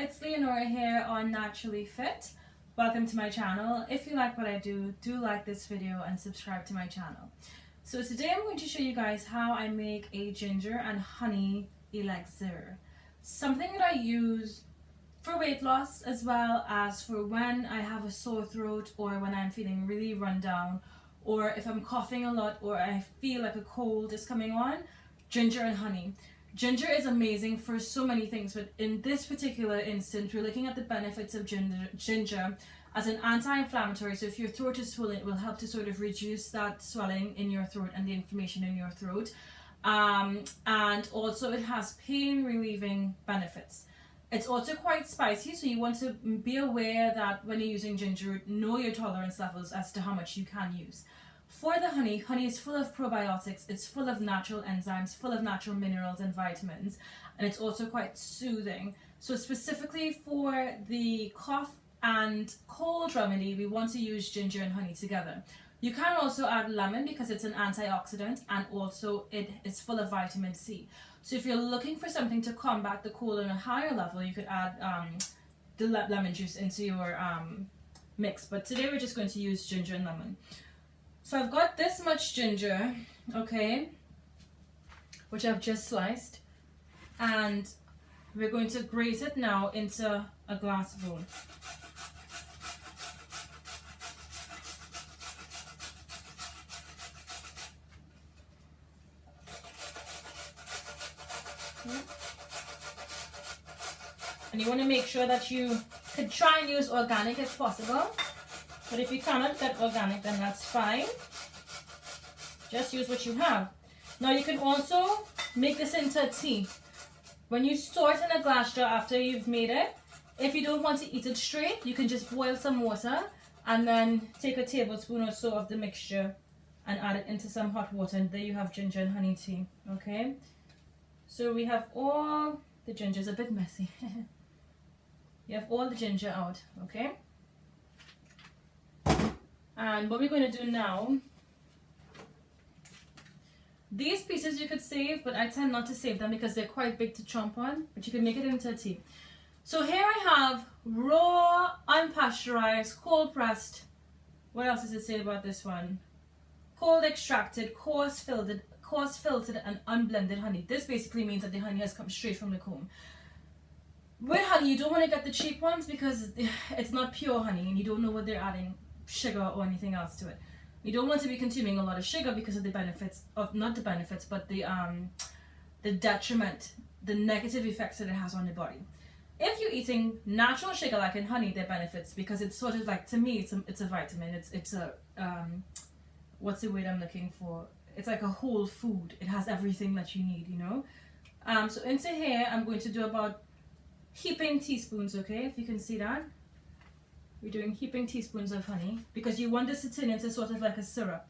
it's Leonora here on Naturally Fit. Welcome to my channel. If you like what I do like this video and subscribe to my channel. So today I'm going to show you guys how I make a ginger and honey elixir. Something that I use for weight loss as well as for when I have a sore throat or when I'm feeling really run down, or if I'm coughing a lot or I feel like a cold is coming on. Ginger and honey. Ginger is amazing for so many things, but in this particular instance we're looking at the benefits of ginger as an anti-inflammatory. So if your throat is swollen, it will help to sort of reduce that swelling in your throat and the inflammation in your throat, and also it has pain relieving benefits. It's also quite spicy, so you want to be aware that when you're using ginger, know your tolerance levels as to how much you can use. For the honey is full of probiotics, it's full of natural enzymes, full of natural minerals and vitamins, and it's also quite soothing. So specifically for the cough and cold remedy, we want to use ginger and honey together. You can also add lemon because it's an antioxidant, and also it is full of vitamin C. So if you're looking for something to combat the cold on a higher level, you could add the lemon juice into your mix. But today we're just going to use ginger and lemon. So I've got this much ginger, okay, which I've just sliced, and we're going to grate it now into a glass bowl. And you want to make sure that you could try and use organic if possible, but if you cannot get organic, then that's fine. Just use what you have. Now you can also make this into a tea. When you store it in a glass jar after you've made it, if you don't want to eat it straight, you can just boil some water and then take a tablespoon or so of the mixture and add it into some hot water, and there you have ginger and honey tea. Okay, so we have all the ginger. Is a bit messy. You have all the ginger out, okay? And what we're going to do now, these pieces you could save, but I tend not to save them because they're quite big to chomp on, but you can make it into a tea. So here I have raw, unpasteurized, cold pressed, what else does it say about this one? Cold extracted, coarse filtered and unblended honey. This basically means that the honey has come straight from the comb. With honey, you don't want to get the cheap ones because it's not pure honey and you don't know what they're adding, sugar or anything else to it. You don't want to be consuming a lot of sugar because of the benefits of, not the benefits, but the detriment, the negative effects that it has on the body. If you're eating natural sugar like in honey, there are benefits because it's sort of like, to me, it's a vitamin. It's a what's the word I'm looking for? It's like a whole food. It has everything that you need, you know. So into here, I'm going to do about heaping teaspoons, okay, if you can see that. We're doing heaping teaspoons of honey because you want this to turn into sort of like a syrup,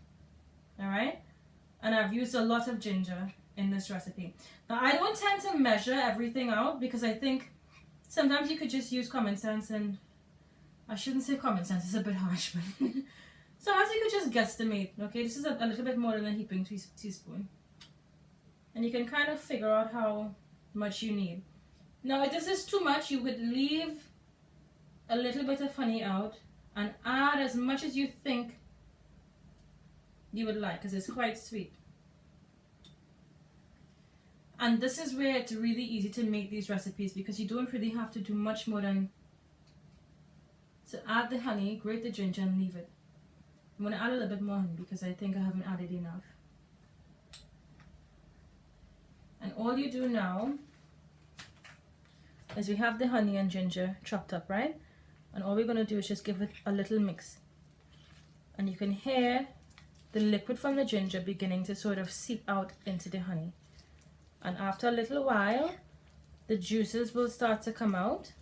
all right? And I've used a lot of ginger in this recipe. Now I don't tend to measure everything out because I think sometimes you could just use common sense, and I shouldn't say common sense, it's a bit harsh, but sometimes you could just guesstimate, okay? This is a little bit more than a heaping teaspoon. And you can kind of figure out how much you need. Now if this is too much, you would leave a little bit of honey out and add as much as you think you would like because it's quite sweet. And this is where it's really easy to make these recipes because you don't really have to do much more than to add the honey, grate the ginger and leave it. I'm going to add a little bit more honey because I think I haven't added enough. And all you do now is we have the honey and ginger chopped up, right? And all we're going to do is just give it a little mix. And you can hear the liquid from the ginger beginning to sort of seep out into the honey. And after a little while, the juices will start to come out.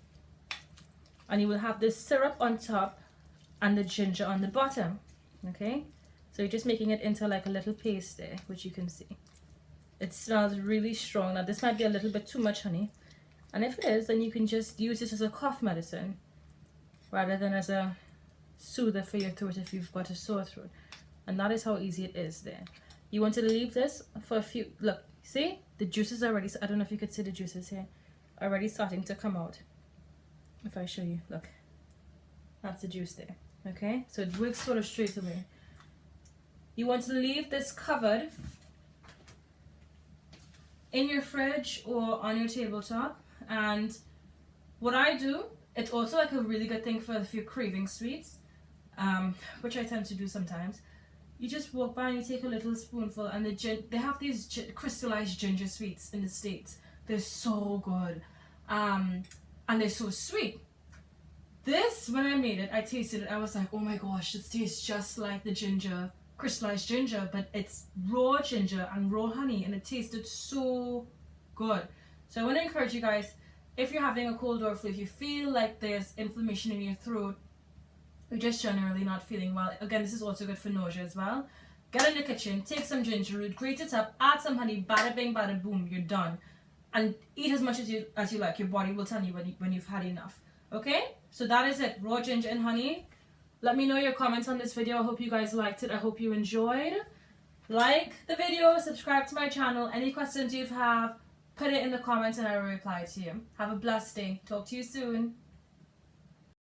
And you will have this syrup on top and the ginger on the bottom, okay? So you're just making it into like a little paste there, which you can see. It smells really strong. Now this might be a little bit too much honey. And if it is, then you can just use this as a cough medicine rather than as a soother for your throat if you've got a sore throat. And that is how easy it is there. You want to leave this for a few, look, see? The juices already, I don't know if you could see the juices here, already starting to come out. If I show you, look, that's the juice there. Okay, so it works sort of straight away. You want to leave this covered in your fridge or on your tabletop. And what I do, it's also like a really good thing for if you're craving sweets, which I tend to do sometimes. You just walk by and you take a little spoonful, and they have these crystallized ginger sweets in the States. They're so good, and they're so sweet. This, when I made it, I tasted it, I was like, oh my gosh, this tastes just like the ginger, crystallized ginger, but it's raw ginger and raw honey, and it tasted so good. So I want to encourage you guys, if you're having a cold or flu, if you feel like there's inflammation in your throat, you're just generally not feeling well, again, this is also good for nausea as well. Get in the kitchen, take some ginger root, grate it up, add some honey, bada bing, bada boom, you're done. And eat as much as you like. Your body will tell you when you've had enough. Okay, so that is it, raw ginger and honey. Let me know your comments on this video. I hope you guys liked it. I hope you enjoyed. Like the video, subscribe to my channel. Any questions you have, put it in the comments and I will reply to you. Have a blessed day. Talk to you soon.